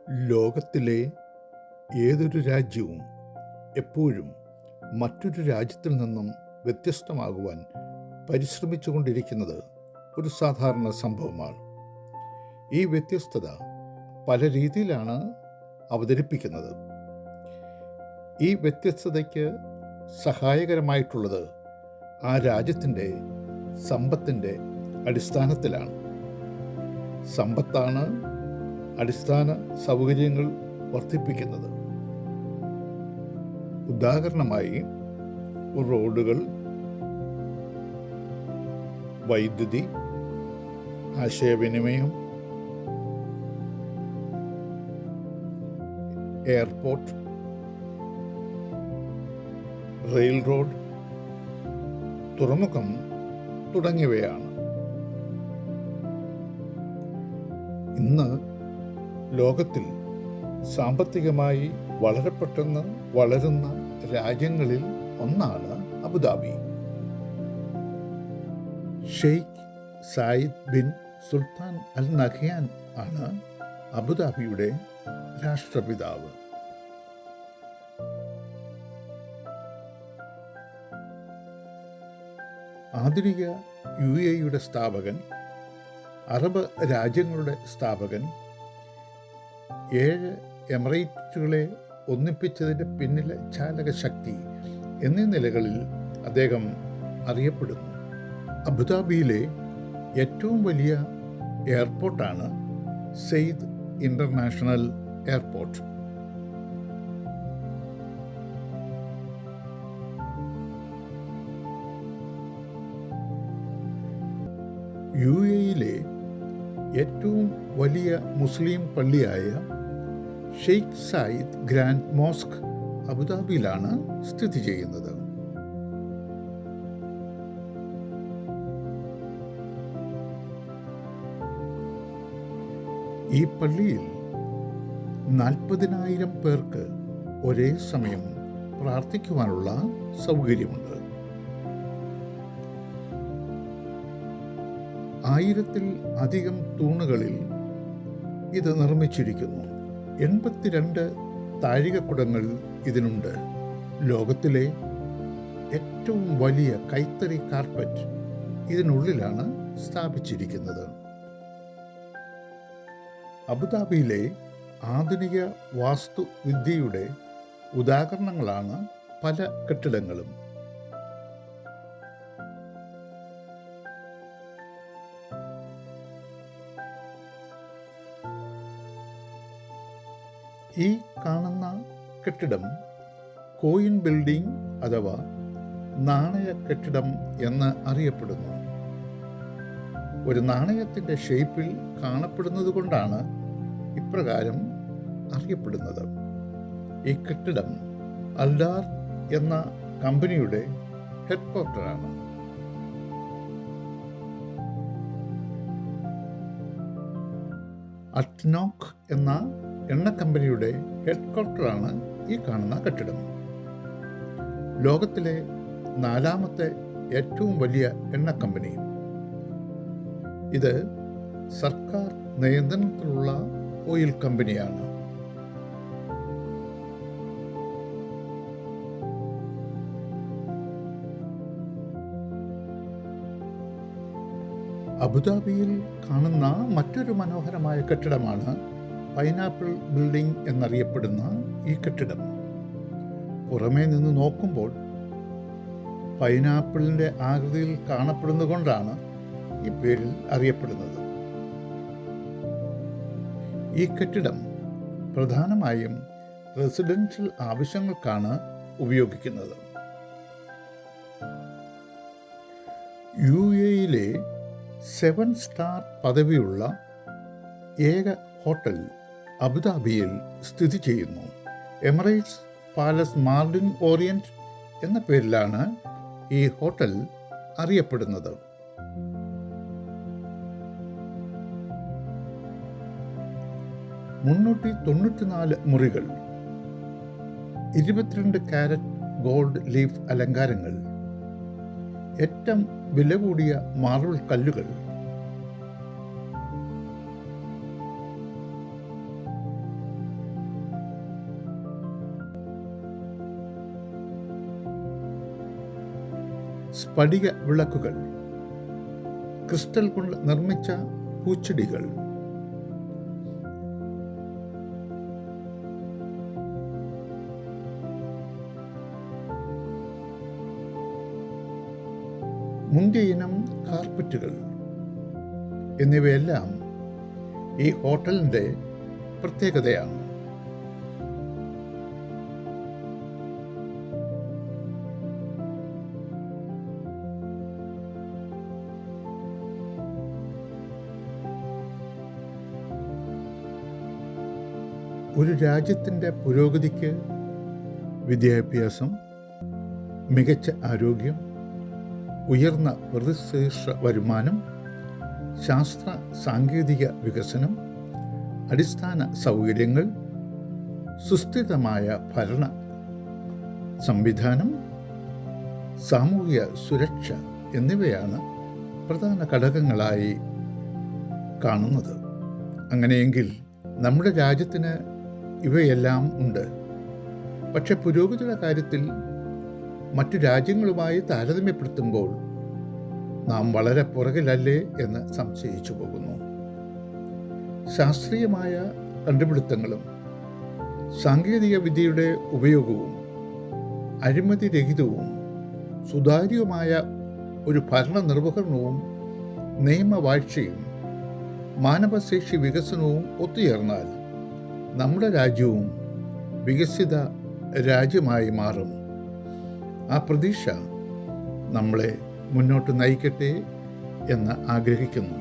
ലോകത്തിലെ ഏതൊരു രാജ്യവും എപ്പോഴും മറ്റൊരു രാജ്യത്തിൽ നിന്നും വ്യത്യസ്തമാകുവാൻ പരിശ്രമിച്ചുകൊണ്ടിരിക്കുന്നത് ഒരു സാധാരണ സംഭവമാണ്. ഈ വ്യത്യസ്തത പല രീതിയിലാണ് അവതരിപ്പിക്കുന്നത്. ഈ വ്യത്യസ്തതയ്ക്ക് സഹായകരമായിട്ടുള്ളത് ആ രാജ്യത്തിൻ്റെ സമ്പത്തിൻ്റെ അടിസ്ഥാനത്തിലാണ്. സമ്പത്താണ് അടിസ്ഥാന സൗകര്യങ്ങൾ വർദ്ധിപ്പിക്കുന്നത്. ഉദാഹരണമായി റോഡുകൾ, വൈദ്യുതി, ആശയവിനിമയം, എയർപോർട്ട്, റെയിൽ റോഡ്, തുറമുഖം തുടങ്ങിയവയാണ്. ഇന്ന് ലോകത്തിൽ സാമ്പത്തികമായി വളരെ പെട്ടെന്ന് വളരുന്ന രാജ്യങ്ങളിൽ ഒന്നാണ് Abu Dhabi. Sheikh Zayed bin Sultan Al Nahyan ആണ് അബുദാബിയുടെ രാഷ്ട്രപിതാവ്. ആധുനിക UAE സ്ഥാപകൻ, അറബ് രാജ്യങ്ങളുടെ സ്ഥാപകൻ, 7 എമിറേറ്റുകളെ ഒന്നിപ്പിച്ചതിൻ്റെ പിന്നിലെ ചാലകശക്തി എന്നീ നിലകളിൽ അദ്ദേഹം അറിയപ്പെടുന്നു. അബുദാബിയിലെ ഏറ്റവും വലിയ എയർപോർട്ടാണ് സെയ്ദ് ഇൻ്റർനാഷണൽ എയർപോർട്ട്. UAE ഏറ്റവും വലിയ മുസ്ലിം പള്ളിയായ ഷെയ്ഖ് സായിദ് ഗ്രാൻഡ് മോസ്ക് അബുദാബിയിലാണ് സ്ഥിതി ചെയ്യുന്നത്. ഈ പള്ളിയിൽ 40,000 പേർക്ക് ഒരേ സമയം പ്രാർത്ഥിക്കുവാനുള്ള സൗകര്യമുണ്ട്. 1000-ൽ അധികം തൂണുകളിൽ ഇത് നിർമ്മിച്ചിരിക്കുന്നു. 82 താഴികക്കുടങ്ങൾ ഇതിനുണ്ട്. ലോകത്തിലെ ഏറ്റവും വലിയ കൈത്തറി കാർപ്പറ്റ് ഇതിനുള്ളിലാണ് സ്ഥാപിച്ചിരിക്കുന്നത്. അബുദാബിയിലെ ആധുനിക വാസ്തുവിദ്യയുടെ ഉദാഹരണങ്ങളാണ് പല കെട്ടിടങ്ങളും. ഈ കാണുന്ന കെട്ടിടം കോയിൻ ബിൽഡിംഗ് അഥവാ നാണയ കെട്ടിടം എന്ന് അറിയപ്പെടുന്നു. ഒരു നാണയത്തിൻ്റെ ഷേപ്പിൽ കാണപ്പെടുന്നത് കൊണ്ടാണ് ഇപ്രകാരം അറിയപ്പെടുന്നത്. ഈ കെട്ടിടം അൽഡാർ എന്ന കമ്പനിയുടെ ഹെഡ്ക്വാർട്ടറാണ്. അറ്റ്നോക്ക് എന്ന എണ്ണ കമ്പനിയുടെ ഹെഡ്ക്വാർട്ടറാണ് ഈ കാണുന്ന കെട്ടിടം. ലോകത്തിലെ 4ാമത്തെ ഏറ്റവും വലിയ എണ്ണ കമ്പനി. ഇത് സർക്കാർ നിയന്ത്രണത്തിലുള്ള ഓയിൽ കമ്പനിയാണ്. അബുദാബിയിൽ കാണുന്ന മറ്റൊരു മനോഹരമായ കെട്ടിടമാണ് പൈനാപ്പിൾ ബിൽഡിംഗ് എന്നറിയപ്പെടുന്ന ഈ കെട്ടിടം. പുറമേ നിന്ന് നോക്കുമ്പോൾ പൈനാപ്പിളിൻ്റെ ആകൃതിയിൽ കാണപ്പെടുന്നത് കൊണ്ടാണ് ഈ പേരിൽ അറിയപ്പെടുന്നത്. ഈ കെട്ടിടം പ്രധാനമായും റെസിഡൻഷ്യൽ ആവശ്യങ്ങൾക്കാണ് ഉപയോഗിക്കുന്നത്. UAE 7 സ്റ്റാർ പദവിയുള്ള ഏക ഹോട്ടൽ അബുദാബിയിൽ സ്ഥിതി ചെയ്യുന്നു. എമിറേറ്റ്സ് പാലസ് മാർഡിൻ ഓറിയന്റ് എന്ന പേരിലാണ് ഈ ഹോട്ടൽ അറിയപ്പെടുന്നത്. മുന്നൂറ്റി മുറികൾ, 22 കാരറ്റ് ഗോൾഡ് ലീഫ് അലങ്കാരങ്ങൾ, ഏറ്റവും വില കൂടിയ മാർബിൾ കല്ലുകൾ, സ്ഫടിക വിളക്കുകൾ, ക്രിസ്റ്റൽ കൊണ്ട് നിർമ്മിച്ച പൂച്ചെടികൾ, മുന്തിയ ഇനം കാർപ്പറ്റുകൾ എന്നിവയെല്ലാം ഈ ഹോട്ടലിൻ്റെ പ്രത്യേകതയാണ്. ഒരു രാജ്യത്തിൻ്റെ പുരോഗതിക്ക് വിദ്യാഭ്യാസം, മികച്ച ആരോഗ്യം, ഉയർന്ന പ്രതിശീർഷ വരുമാനം, ശാസ്ത്ര സാങ്കേതിക വികസനം, അടിസ്ഥാന സൗകര്യങ്ങൾ, സുസ്ഥിരമായ ഭരണ സംവിധാനം, സാമൂഹിക സുരക്ഷ എന്നിവയാണ് പ്രധാന ഘടകങ്ങളായി കാണുന്നത്. അങ്ങനെയെങ്കിൽ നമ്മുടെ രാജ്യത്തിന് ഇവയെല്ലാം ഉണ്ട്. പക്ഷെ പുരോഗതിയുടെ കാര്യത്തിൽ മറ്റു രാജ്യങ്ങളുമായി താരതമ്യപ്പെടുത്തുമ്പോൾ നാം വളരെ പുറകിലല്ലേ എന്ന് സംശയിച്ചു പോകുന്നു. ശാസ്ത്രീയമായ കണ്ടുപിടുത്തങ്ങളും സാങ്കേതിക വിദ്യയുടെ ഉപയോഗവും അഴിമതിരഹിതവും സുതാര്യവുമായ ഒരു ഭരണനിർവഹണവും നിയമവാഴ്ചയും മാനവശേഷി വികസനവും ഒത്തുചേർന്നാൽ നമ്മുടെ രാജ്യവും വികസിത രാജ്യമായി മാറും. ആ പ്രതീക്ഷ നമ്മളെ മുന്നോട്ട് നയിക്കട്ടെ എന്ന് ആഗ്രഹിക്കുന്നു.